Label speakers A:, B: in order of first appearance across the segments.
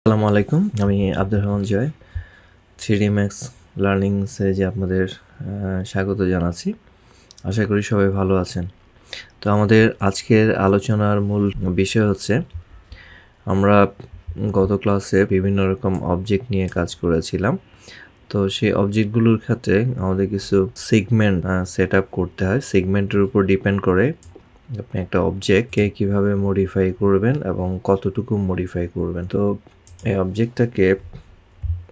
A: আসসালামু আলাইকুম, আমি আব্দুর রহমান জয়। 3D ম্যাক্স লার্নিং সিরিজে আপনাদের স্বাগত জানাচ্ছি। আশা করি সবাই ভালো আছেন। তো আমাদের আজকের আলোচনার মূল বিষয় হচ্ছে, আমরা গত ক্লাসে বিভিন্ন রকম অবজেক্ট নিয়ে কাজ করেছিলাম। তো সেই অবজেক্টগুলোর ক্ষেত্রে আমাদের কিছু সেগমেন্ট সেট আপ করতে হয়। সেগমেন্টের উপর ডিপেন্ড করে আপনি একটা অবজেক্টকে কীভাবে মডিফাই করবেন এবং কতটুকু মডিফাই করবেন। তো এই অবজেক্টটাকে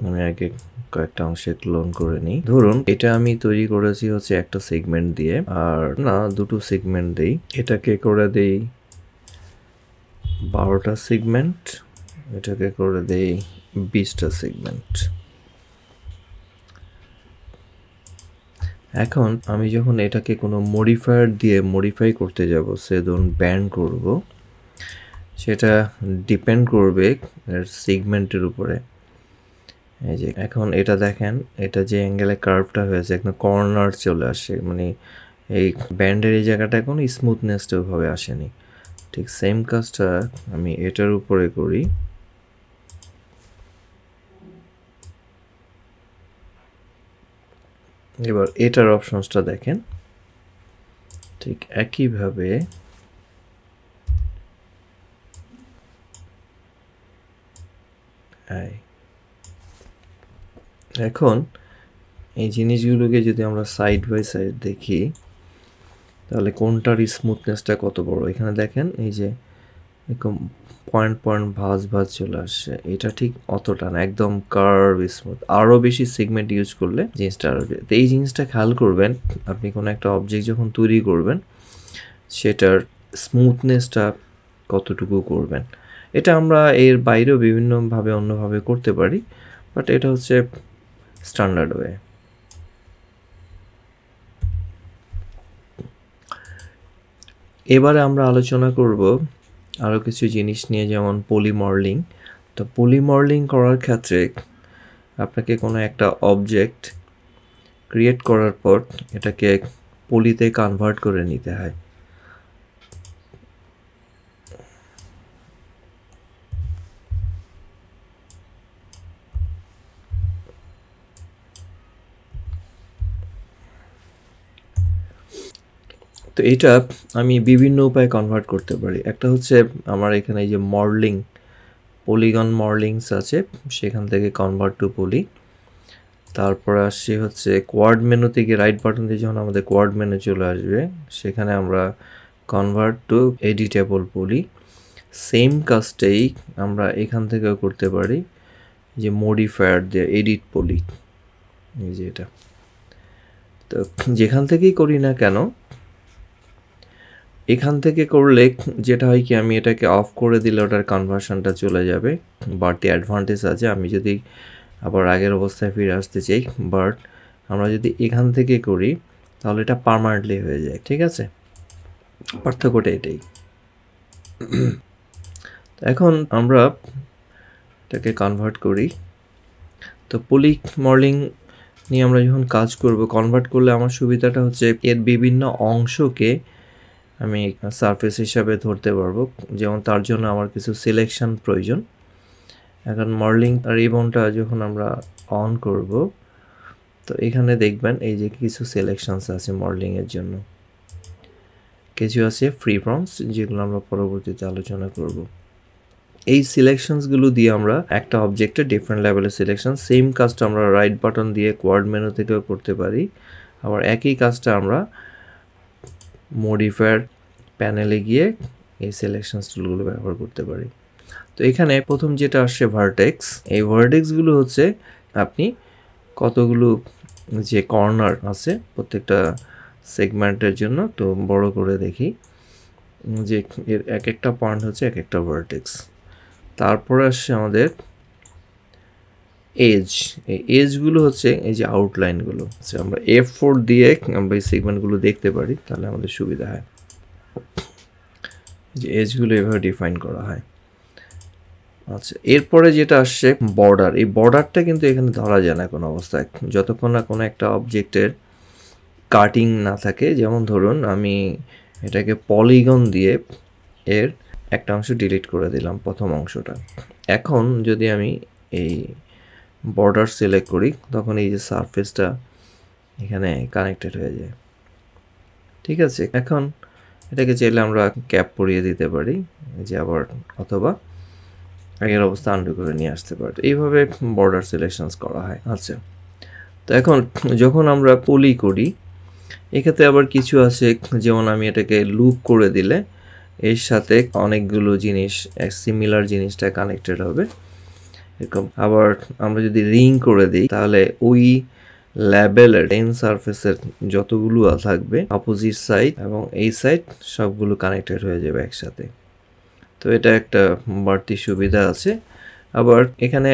A: আমি আগে কয়েকটা অংশে ক্লোন করে নিই। ধরুন এটা আমি তৈরি করেছি হচ্ছে একটা সেগমেন্ট দিয়ে, আর না দুটো সেগমেন্ট দিই। এটাকে করে দেই 12টা সেগমেন্ট, এটাকে করে দেই 20টা সেগমেন্ট। এখন আমি যখন এটাকে কোনো মডিফায়ার দিয়ে মডিফাই করতে যাব, সে ধরুন ব্যান্ড করব, সেটা ডিপেন্ড করবে এর সেগমেন্টের উপরে। এই যে এখন এটা দেখেন, এটা যে অ্যাঙ্গেলে কার্ভটা হয়েছে একদম কর্নার চলে আসে, মানে এই ব্যান্ডের এই জায়গাটা এখন স্মুথনেসটা ওইভাবে আসেনি। ঠিক সেম কাজটা আমি এটার উপরে করি। এবার এটার অপশনসটা দেখেন, ঠিক একইভাবে এখন এই জিনিসগুলোকে যদি আমরা সাইড বাই সাইড দেখি, তাহলে কোনটার স্মুথনেসটা কত বড়। এখানে দেখেন এই যে এরকম পয়েন্ট পয়েন্ট ভাঁজ ভাঁজ চলে আসছে, এটা ঠিক অতটা না, একদম কার্ভ স্মুথ। আরও বেশি সেগমেন্ট ইউজ করলে জিনিসটা আরও। তো এই জিনিসটা খেয়াল করবেন, আপনি কোনো একটা অবজেক্ট যখন তৈরি করবেন সেটার স্মুথনেসটা কতটুকু করবেন। এটা আমরা এর বাইরেও বিভিন্নভাবে অন্যভাবে করতে পারি, বাট এটা হচ্ছে স্ট্যান্ডার্ড ওয়ে। এবারে আমরা আলোচনা করব আরও কিছু জিনিস নিয়ে, যেমন পলিমডেলিং। তো পলিমডেলিং করার ক্ষেত্রে আপনাকে কোনো একটা অবজেক্ট ক্রিয়েট করার পর এটাকে পলিতে কনভার্ট করে নিতে হয়। তো এটা আমি বিভিন্ন উপায়ে কনভার্ট করতে পারি। একটা হচ্ছে আমার এখানে এই যে মডেলিং, পলিগন মডেলিংস আছে, সেখান থেকে কনভার্ট টু পলি। তারপর আসছে হচ্ছে কোয়াড মেনু থেকে, রাইট বাটন দিয়ে যখন আমাদের কোয়াড মেনু চলে আসবে, সেখানে আমরা convert to editable poly. Same কাজটাই আমরা এখান থেকেও করতে পারি, যে মডিফায়ার দিয়ে এডিট পলি, এই যে এটা। তো যেখান থেকেই করি না কেন, এখান থেকে করলে যেটা হয় কি, আমি এটাকে অফ করে দিলে ওটার কনভার্সনটা চলে যাবে। বাড়তি অ্যাডভান্টেজ আছে, আমি যদি আবার আগের অবস্থায় ফিরে আসতে চাই। বাট আমরা যদি এখান থেকে করি তাহলে এটা পার্মানেন্টলি হয়ে যায়। ঠিক আছে, পার্থক্যটা এটাই। এখন আমরা এটাকে কনভার্ট করি। তো পলি মডেলিং নিয়ে আমরা যখন কাজ করব, কনভার্ট করলে আমার সুবিধাটা হচ্ছে এর বিভিন্ন অংশকে আমি সারফেস হিসাবে ধরতে পারবো। যেমন তার জন্য আমার কিছু সিলেকশন প্রয়োজন। এখন মডেলিং রিবনটা যখন আমরা অন করব, তো এখানে দেখবেন এই যে কিছু সিলেকশনস আছে মডেলিংয়ের জন্য, কিছু আছে ফ্রি ফর্মস, যেগুলো আমরা পরবর্তীতে আলোচনা করব। এই সিলেকশনসগুলো দিয়ে আমরা একটা অবজেক্টের ডিফারেন্ট লেভেলের সিলেকশন, সেম কাজটা আমরা রাইট বাটন দিয়ে কোয়াড মেনু থেকেও করতে পারি। আবার একই কাজটা আমরা মডিফায়ার প্যানেলে গিয়ে এই সিলেকশন টুলগুলো ব্যবহার করতে পারি। তো এখানে প্রথম যেটা আসছে ভার্টেক্স, এই ভার্টেক্সগুলো হচ্ছে আপনি কতগুলো যে কর্নার আছে প্রত্যেকটা সেগমেন্টের জন্য, তো বড় করে দেখি যে এর এক একটা পয়েন্ট হচ্ছে এক একটা ভার্টেক্স। তারপরে আসছে আমাদের এজ। এই এজগুলো হচ্ছে এই যে আউটলাইনগুলো। আচ্ছা, আমরা F4 দিয়ে আমরা এই সেগমেন্টগুলো দেখতে পারি, তাহলে আমাদের সুবিধা হয়। যে এজগুলো এভাবে ডিফাইন করা হয়। আচ্ছা, এরপরে যেটা আসছে বর্ডার। এই বর্ডারটা কিন্তু এখানে ধরা যায় না কোনো অবস্থায়, যতক্ষণ না কোনো একটা অবজেক্টের কাটিং না থাকে। যেমন ধরুন আমি এটাকে পলিগন দিয়ে এর একটা অংশ ডিলিট করে দিলাম, প্রথম অংশটা। এখন যদি আমি এই বর্ডার সিলেক্ট করি তখন এই যে সারফেসটা এখানে কানেক্টেড হয়ে যায়। ঠিক আছে, এখন এটাকে চাইলে আমরা ক্যাপ পরিয়ে দিতে পারি যে আবার, অথবা আগের অবস্থা আনডু করে নিয়ে আসতে পারি। এইভাবে বর্ডার সিলেকশনস করা হয়। আচ্ছা, তো এখন যখন আমরা পলি করি এক্ষেত্রে আবার কিছু আছে, যেমন আমি এটাকে লুপ করে দিলে এর সাথে অনেকগুলো জিনিস সিমিলার জিনিসটা কানেক্টেড হবে এরকম। আবার আমরা যদি রিং করে দিই তাহলে ওই লেবেলের টেন সারফেসের যতগুলো থাকবে অপোজিট সাইড এবং এই সাইড সবগুলো কানেক্টেড হয়ে যাবে একসাথে। তো এটা একটা বাড়তি সুবিধা আছে। আবার এখানে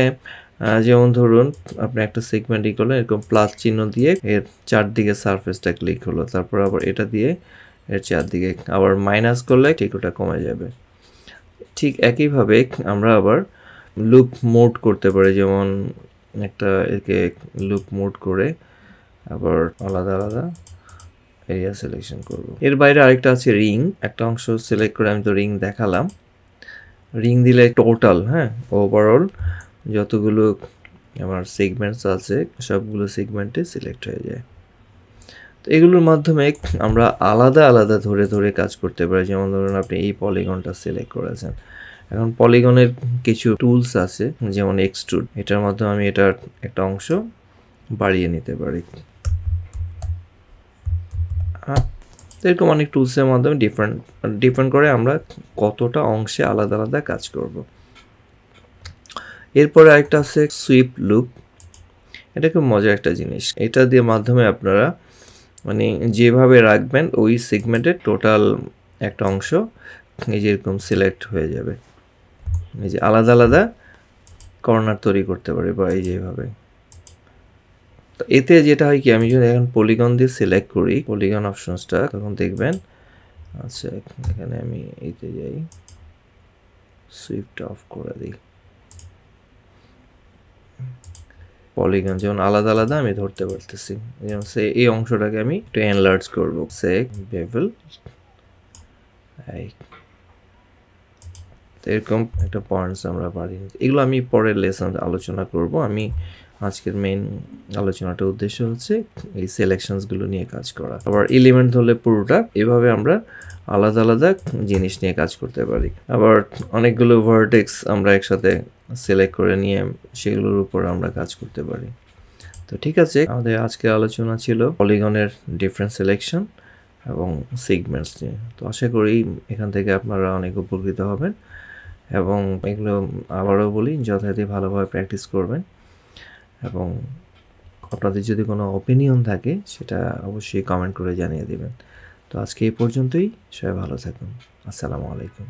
A: যেমন ধরুন আপনি একটা সেগমেন্ট করলেন, এরকম প্লাস চিহ্ন দিয়ে এর চারদিকে সারফেসটা ক্লিক হলো, তারপর আবার এটা দিয়ে এর চারদিকে আবার মাইনাস করলে ঠিক ওটা কমে যাবে। ঠিক একইভাবে আমরা আবার লুপ মোড করতে পারি, যেমন একটা একে লুপ মোড করে আবার আলাদা আলাদা এরিয়া সিলেকশন করব। এর বাইরে আরেকটা আছে রিং। একটা অংশ সিলেক্ট করে আমি তো রিং দেখালাম, রিং দিলে টোটাল ওভারঅল যতগুলো আমার সেগমেন্টস আছে সবগুলো সেগমেন্টে সিলেক্ট হয়ে যায়। তো এগুলোর মাধ্যমে আমরা আলাদা আলাদা ধরে ধরে কাজ করতে পারি। যেমন ধরুন আপনি এই পলিগনটা সিলেক্ট করেছেন, এখন পলিগনের কিছু টুলস আছে যেমন এক্সট্রুড, এটার মাধ্যমে আমি এটার একটা অংশ বাড়িয়ে নিতে পারি। এরকম অনেক টুলসের মাধ্যমে ডিপেন্ড করে আমরা কতটা অংশে আলাদা আলাদা কাজ করব। এরপরে আরেকটা আছে সুইপ লুপ। এটা খুব মজার একটা জিনিস। এটা দিয়ে মাধ্যমে আপনারা মানে যেভাবে রাখবেন ওই সেগমেন্টের টোটাল একটা অংশ এই যে এরকম সিলেক্ট হয়ে যাবে, এই যে আলাদা আলাদা কর্নার তৈরি করতে পারি বা এই যেভাবে। তো এতে যেটা হয় কি, আমি যদি এখন পলিগন দিয়ে সিলেক্ট করি পলিগন অপশনসটা, তখন দেখবেন আচ্ছা এখানে আমি এইতে যাই, সুইপটা অফ করে দিই, পলিগন যেমন আলাদা আলাদা আমি ধরতে পারতেছি। যেমন সে এই অংশটাকে আমি একটু এনলার্জ করবো, সেক বেভেল, এরকম একটা পয়েন্টস আমরা পারি। এগুলো আমি পরের লেসন আলোচনা করব। আমি আজকের মেইন আলোচনাটার উদ্দেশ্য হচ্ছে এই সিলেকশনসগুলো নিয়ে কাজ করা। আবার এলিমেন্ট হলে পুরোটা এভাবে আমরা আলাদা আলাদা জিনিস নিয়ে কাজ করতে পারি। আবার অনেকগুলো ভার্টেক্স আমরা একসাথে সিলেক্ট করে নিয়ে সেগুলোর উপর আমরা কাজ করতে পারি। তো ঠিক আছে, আমাদের আজকের আলোচনা ছিল পলিগনের ডিফারেন্ট সিলেকশন এবং সেগমেন্টস নিয়ে। তো আশা করি এখান থেকে আপনারা অনেক উপকৃত হবেন এবং এগুলো আবারও বলি যথাযথ ভালোভাবে প্র্যাকটিস করবেন এবং আপনাদের যদি কোনো অপিনিয়ন থাকে সেটা অবশ্যই কমেন্ট করে জানিয়ে দেবেন। তো আজকে এই পর্যন্তই, সবাই ভালো থাকুন। আসসালামু আলাইকুম।